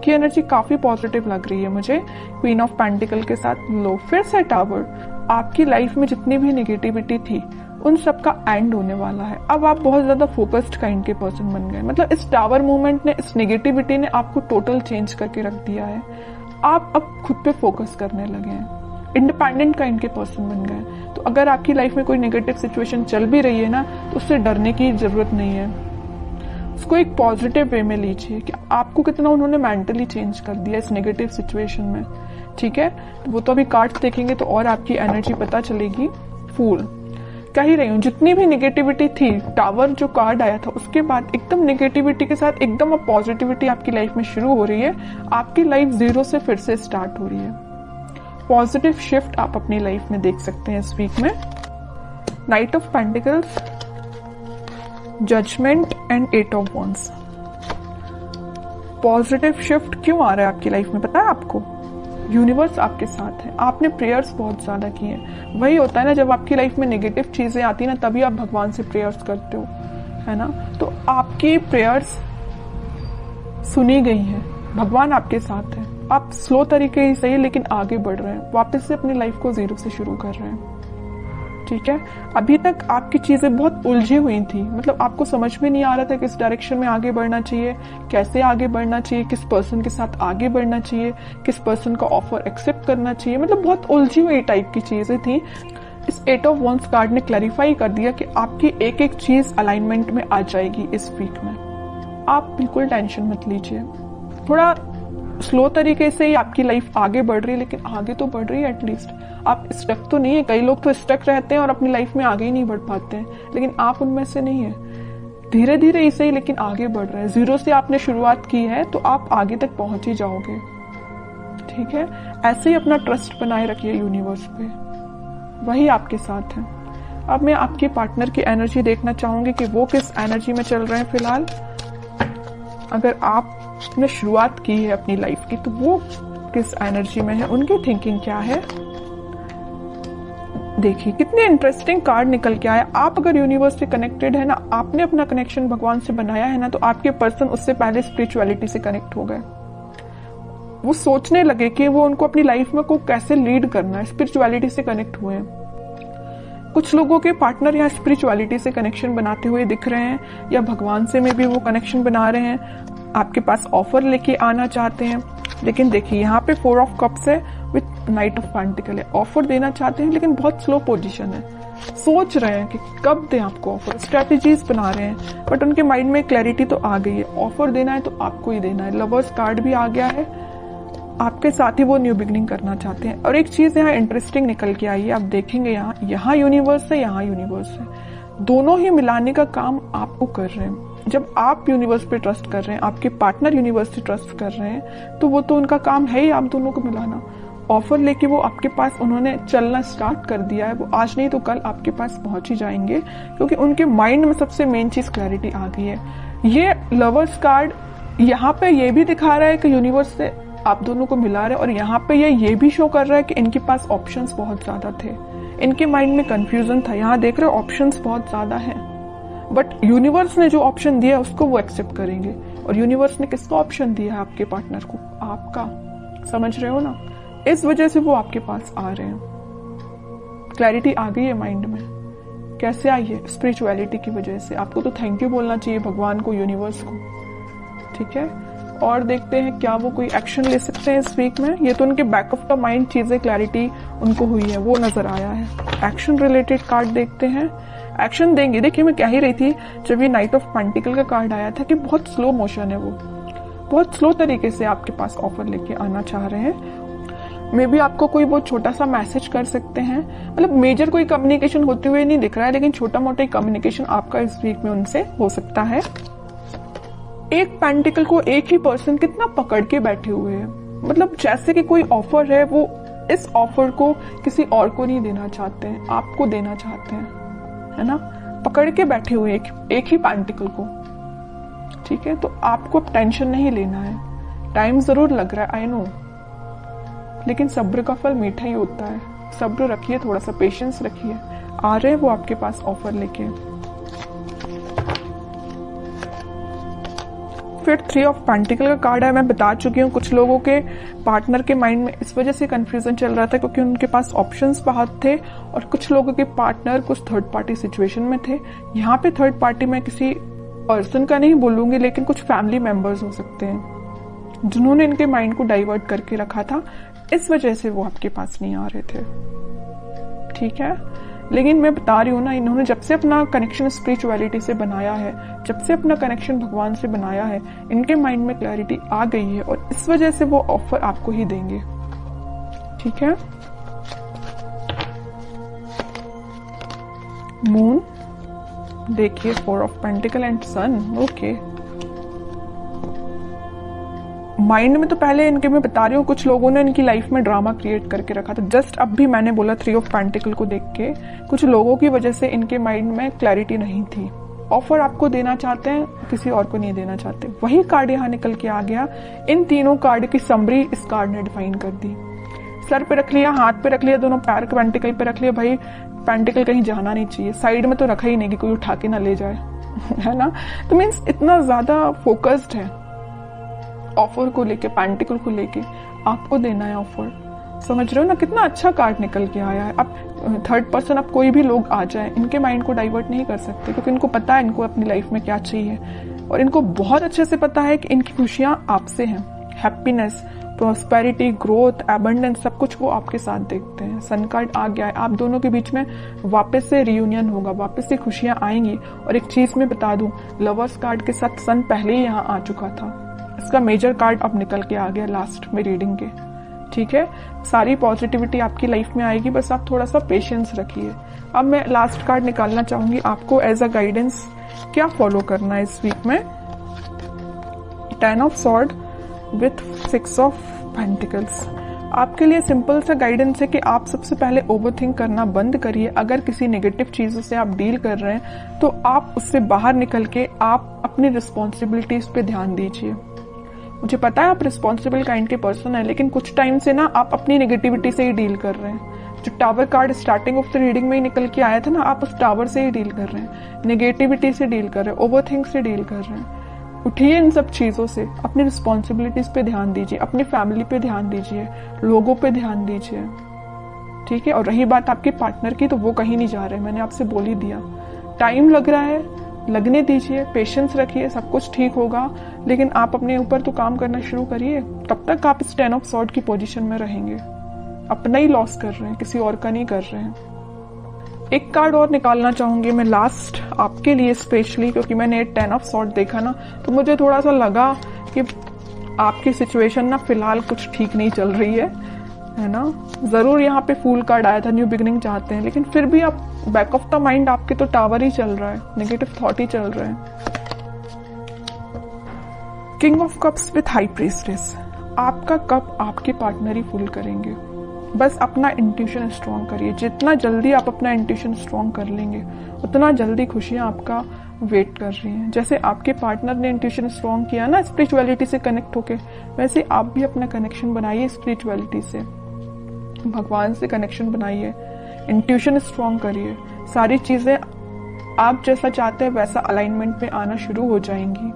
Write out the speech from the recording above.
आपकी एनर्जी काफी पॉजिटिव लग रही है मुझे, क्वीन ऑफ पेंटिकल के साथ लो। फिर से टावर, आपकी लाइफ में जितनी भी नेगेटिविटी थी उन सब का एंड होने वाला है। अब आप बहुत ज्यादा फोकस्ड काइंड के पर्सन बन गए। मतलब इस टावर मूवमेंट ने, इस नेगेटिविटी ने आपको टोटल चेंज करके रख दिया है। आप अब खुद पे फोकस करने लगे हैं, इंडिपेंडेंट काइंड के पर्सन बन गए। तो अगर आपकी लाइफ में कोई नेगेटिव सिचुएशन चल भी रही है ना, तो उससे डरने की जरूरत नहीं है। उसको एक पॉजिटिव वे में लीजिए कि आपको कितना उन्होंने मेंटली चेंज कर दिया इस नेगेटिव सिचुएशन में। ठीक है, तो वो तो अभी कार्ड्स देखेंगे तो और आपकी एनर्जी पता चलेगी। फूल, कह ही रही हूँ, जितनी भी नेगेटिविटी थी, टावर जो कार्ड आया था उसके बाद एकदम नेगेटिविटी के साथ एकदम अब पॉजिटिविटी आपकी लाइफ में शुरू हो रही है। आपकी लाइफ जीरो से फिर से स्टार्ट हो रही है। पॉजिटिव शिफ्ट आप अपनी लाइफ में देख सकते हैं इस वीक में। Knight of pentacles, judgement and eight of wands. Positive shift क्यों आ रहा है आपकी लाइफ में पता है आपको? यूनिवर्स आपके साथ है। आपने प्रेयर्स बहुत ज्यादा किए हैं। वही होता है ना, जब आपकी लाइफ में नेगेटिव चीजें आती है ना, तभी आप भगवान से प्रेयर्स करते हो, है ना। तो आपकी प्रेयर्स सुनी गई हैं, भगवान आपके साथ है। आप स्लो तरीके ही सही लेकिन आगे बढ़ रहे हैं, वापस से अपनी लाइफ को जीरो से शुरू कर रहे हैं। ठीक है, अभी तक आपकी चीजें बहुत उलझी हुई थी। मतलब आपको समझ में नहीं आ रहा था किस डायरेक्शन में आगे बढ़ना चाहिए, कैसे आगे बढ़ना चाहिए, किस पर्सन के साथ आगे बढ़ना चाहिए, किस पर्सन का ऑफर एक्सेप्ट करना चाहिए। मतलब बहुत उलझी हुई टाइप की चीजें थी। इस एट ऑफ वॉन्ड्स कार्ड ने क्लैरिफाई कर दिया कि आपकी एक एक चीज अलाइनमेंट में आ जाएगी इस वीक में। आप बिल्कुल टेंशन मत लीजिए। थोड़ा स्लो तरीके से ही आपकी लाइफ आगे बढ़ रही है, लेकिन आगे तो बढ़ रही है एटलीस्ट। आप स्टक तो नहीं है। कई लोग तो स्टक रहते हैं और अपनी लाइफ में आगे ही नहीं बढ़ पाते हैं, लेकिन आप उनमें से नहीं है। धीरे धीरे इसे ही लेकिन आगे बढ़ रहे हैं। जीरो से आपने शुरुआत की है तो आप आगे तक पहुंच ही जाओगे। ठीक है, ऐसे ही अपना ट्रस्ट बनाए रखिए यूनिवर्स पे, वही आपके साथ है। अब मैं आपके पार्टनर की एनर्जी देखना चाहूंगी कि वो किस एनर्जी में चल रहे हैं फिलहाल। अगर आपने शुरुआत की है अपनी लाइफ की तो वो किस एनर्जी में है, उनकी थिंकिंग क्या है। देखिए कितने इंटरेस्टिंग कार्ड निकल के आया। आप अगर यूनिवर्स से कनेक्टेड है ना, आपने अपना कनेक्शन भगवान से बनाया है ना, तो आपके पर्सन उससे पहले स्पिरिचुअलिटी से कनेक्ट हो गए। वो सोचने लगे कि वो उनको अपनी लाइफ में को कैसे लीड करना है, स्पिरिचुअलिटी से कनेक्ट हुए हैं। कुछ लोगों के पार्टनर यहाँ स्पिरिचुअलिटी से कनेक्शन बनाते हुए दिख रहे हैं, या भगवान से में भी वो कनेक्शन बना रहे हैं, आपके पास ऑफर लेके आना चाहते हैं। लेकिन देखिए यहाँ पे 4 ऑफ कप्स है विथ नाइट ऑफ पेंटिकल है। ऑफर देना चाहते हैं लेकिन बहुत स्लो पोजीशन है। सोच रहे हैं कि कब दें आपको ऑफर, स्ट्रेटेजीज बना रहे हैं, बट उनके माइंड में क्लैरिटी तो आ गई है। ऑफर देना है तो आपको ही देना है। लवर्स कार्ड भी आ गया है, आपके साथ ही वो न्यू बिगनिंग करना चाहते हैं। और एक चीज यहाँ इंटरेस्टिंग निकल के आई है, आप देखेंगे यहाँ यूनिवर्स है, यहाँ यूनिवर्स है, दोनों ही मिलाने का काम आपको कर रहे हैं। जब आप यूनिवर्स पे ट्रस्ट कर रहे हैं, आपके पार्टनर यूनिवर्स से ट्रस्ट कर रहे हैं, तो वो तो उनका काम है ही आप दोनों को मिलाना। ऑफर लेके वो आपके पास उन्होंने चलना स्टार्ट कर दिया है। वो आज नहीं तो कल आपके पास पहुंच ही जाएंगे, क्योंकि उनके माइंड में सबसे मेन चीज क्लैरिटी आ गई है। ये लवर्स कार्ड यहाँ पे ये भी दिखा रहा है कि यूनिवर्स से आप दोनों को मिला रहे हैं, और यहाँ पे ये भी शो कर रहा है कि इनके पास ऑप्शंस बहुत ज्यादा थे। इनके माइंड में कंफ्यूजन था। यहाँ देख रहे हो ऑप्शंस बहुत ज्यादा हैं, बट यूनिवर्स ने जो ऑप्शन दिया उसको वो एक्सेप्ट करेंगे। और यूनिवर्स ने किसका ऑप्शन दिया है आपके पार्टनर को? आपका। समझ रहे हो ना? इस वजह से वो आपके पास आ रहे हैं। क्लैरिटी आ गई है माइंड में। कैसे आई है? स्पिरिचुअलिटी की वजह से। आपको तो थैंक यू बोलना चाहिए भगवान को, यूनिवर्स को। ठीक है, और देखते हैं क्या वो कोई एक्शन ले सकते हैं इस वीक में। ये तो उनके बैक ऑफ द माइंड चीजें क्लैरिटी उनको हुई है, वो नजर आया है। एक्शन रिलेटेड कार्ड देखते हैं, एक्शन देंगे। देखिए मैं कह ही रही थी जब ये नाइट ऑफ पेंटिकल का कार्ड आया था कि बहुत स्लो मोशन है, वो बहुत स्लो तरीके से आपके पास ऑफर लेके आना चाह रहे हैं। मे बी आपको कोई बहुत छोटा सा मैसेज कर सकते हैं। मतलब मेजर कोई कम्युनिकेशन होते हुए नहीं दिख रहा है, लेकिन छोटा मोटा कम्युनिकेशन आपका इस वीक में उनसे हो सकता है। एक पेंटिकल को एक ही पर्सन कितना पकड़ के बैठे हुए हैं। मतलब जैसे कि कोई ऑफर है, वो इस ऑफर को किसी और को नहीं देना चाहते हैं, आपको देना चाहते हैं, है ना। पकड़ के बैठे हुए एक ही पेंटिकल को। ठीक है, तो आपको अब टेंशन नहीं लेना है। टाइम जरूर लग रहा है, आई नो, लेकिन सब्र का फल मीठा ही होता है। सब्र रखिए, थोड़ा सा पेशेंस रखिए। आ रहे हैं वो आपके पास ऑफर लेके। फिर 3 ऑफ पेंटिकल का कार्ड है। मैं बता चुकी हूँ कुछ लोगों के पार्टनर के माइंड में इस वजह से कंफ्यूजन चल रहा था क्योंकि उनके पास ऑप्शंस बहुत थे, और कुछ लोगों के पार्टनर कुछ थर्ड पार्टी सिचुएशन में थे। यहाँ पे थर्ड पार्टी में किसी पर्सन का नहीं बोलूंगी, लेकिन कुछ फैमिली मेंबर्स हो सकते हैं जिन्होंने इनके माइंड को डाइवर्ट करके रखा था, इस वजह से वो आपके पास नहीं आ रहे थे। ठीक है, लेकिन मैं बता रही हूँ ना, इन्होंने जब से अपना कनेक्शन स्पिरिचुअलिटी से बनाया है, जब से अपना कनेक्शन भगवान से बनाया है, इनके माइंड में क्लैरिटी आ गई है और इस वजह से वो ऑफर आपको ही देंगे। ठीक है, मून देखिए, 4 of pentacle and sun. Okay, mind में तो पहले इनके मैं बता रही हूँ कुछ लोगों ने इनकी लाइफ में ड्रामा क्रिएट करके रखा था। जस्ट अब भी मैंने बोला 3 ऑफ पेंटिकल को देख के कुछ लोगों की वजह से इनके माइंड में क्लैरिटी नहीं थी। ऑफर आपको देना चाहते हैं, किसी और को नहीं देना चाहते। वही कार्ड यहाँ निकल के आ गया। इन तीनों कार्ड की समरी इस कार्ड ने डिफाइन कर दी। सर पे रख लिया, हाथ पे रख लिया, दोनों पैर पेंटिकल पे रख लिया। भाई पेंटिकल कहीं जाना नहीं चाहिए, साइड में तो रखा ही नहीं कि कोई उठा के ना ले जाए है ना। तो मीन्स इतना ज्यादा फोकस्ड है ऑफर को लेके, पेंटिकल को लेके आपको देना है ऑफर। समझ रहे हो ना, कितना अच्छा कार्ड निकल के आया है। अब थर्ड पर्सन, अब कोई भी लोग आ जाए, इनके माइंड को डाइवर्ट नहीं कर सकते क्योंकि इनको पता है इनको अपनी लाइफ में क्या चाहिए, और इनको बहुत अच्छे से पता है कि इनकी खुशियां आपसे हैं। हैप्पीनेस, प्रॉस्पेरिटी, ग्रोथ, एबंडेंस, सब कुछ वो आपके साथ देखते हैं। सन कार्ड आ गया है, आप दोनों के बीच में वापस से रियूनियन होगा, वापस से खुशियां आएंगी। और एक चीज मैं बता दूं, लवर्स कार्ड के साथ सन पहले ही यहाँ आ चुका था। इसका मेजर कार्ड अब निकल के आ गया लास्ट में रीडिंग के। ठीक है, सारी पॉजिटिविटी आपकी लाइफ में आएगी, बस आप थोड़ा सा पेशेंस रखिए। अब मैं लास्ट कार्ड निकालना चाहूंगी, आपको एज अ गाइडेंस क्या फॉलो करना है इस वीक में। 10 of sword with 6 of pentacles. आपके लिए सिंपल सा गाइडेंस है कि आप सबसे पहले ओवरथिंक करना बंद करिए। अगर किसी नेगेटिव चीजों से आप डील कर रहे हैं तो आप उससे बाहर निकल के आप अपनी रिस्पॉन्सिबिलिटीज पे ध्यान दीजिए। मुझे पता है आप रिस्पॉन्सिबल काइंड के पर्सन है, लेकिन कुछ टाइम से ना आप अपनी नेगेटिविटी से ही डील कर रहे हैं। जो tower card starting of the reading में ही निकल के आया था ना, आप उस टावर से ही डील कर रहे हैं, नेगेटिविटी से डील कर रहे हैं, ओवरथिंक से डील कर रहे हैं। उठिए इन सब चीजों से, अपनी रिस्पॉन्सिबिलिटीज पे ध्यान दीजिए, अपनी फैमिली पे ध्यान दीजिए, लोगों पे ध्यान दीजिए। ठीक है, और रही बात आपके पार्टनर की, तो वो कहीं नहीं जा रहे, मैंने आपसे बोल ही दिया। टाइम लग रहा है, लगने दीजिए, पेशेंस रखिए, सब कुछ ठीक होगा। लेकिन आप अपने ऊपर तो काम करना शुरू करिए। तब तक आप इस 10 ऑफ सॉर्ड की पोजीशन में रहेंगे, अपना ही लॉस कर रहे हैं, किसी और का नहीं कर रहे हैं। एक कार्ड और निकालना चाहूंगी मैं लास्ट आपके लिए स्पेशली, क्योंकि मैंने 10 ऑफ सॉर्ड देखा ना, तो मुझे थोड़ा सा लगा कि आपकी सिचुएशन ना फिलहाल कुछ ठीक नहीं चल रही है ना। जरूर यहाँ पे फूल कार्ड आया था, न्यू बिगिनिंग चाहते हैं, लेकिन फिर भी आप बैक ऑफ द माइंड आपके तो टावर ही चल रहा है, नेगेटिव थॉट ही चल रहे हैं। King of cups with high priestess. आपका कप आपके पार्टनर ही फुल करेंगे। बस अपना इंट्यूशन स्ट्रॉन्ग करिए। जितना जल्दी आप अपना इंट्यूशन स्ट्रॉन्ग कर लेंगे, उतना जल्दी खुशियां आपका वेट कर रही हैं। जैसे आपके पार्टनर ने इंट्यूशन स्ट्रॉन्ग किया ना स्पिरिचुअलिटी से कनेक्ट होके, वैसे आप भी अपना कनेक्शन बनाइए स्पिरिचुअलिटी से, भगवान से कनेक्शन बनाइए, इंट्यूशन स्ट्रॉन्ग करिए। सारी चीजें आप जैसा चाहते हैं वैसा अलाइनमेंट में आना शुरू हो जाएंगी।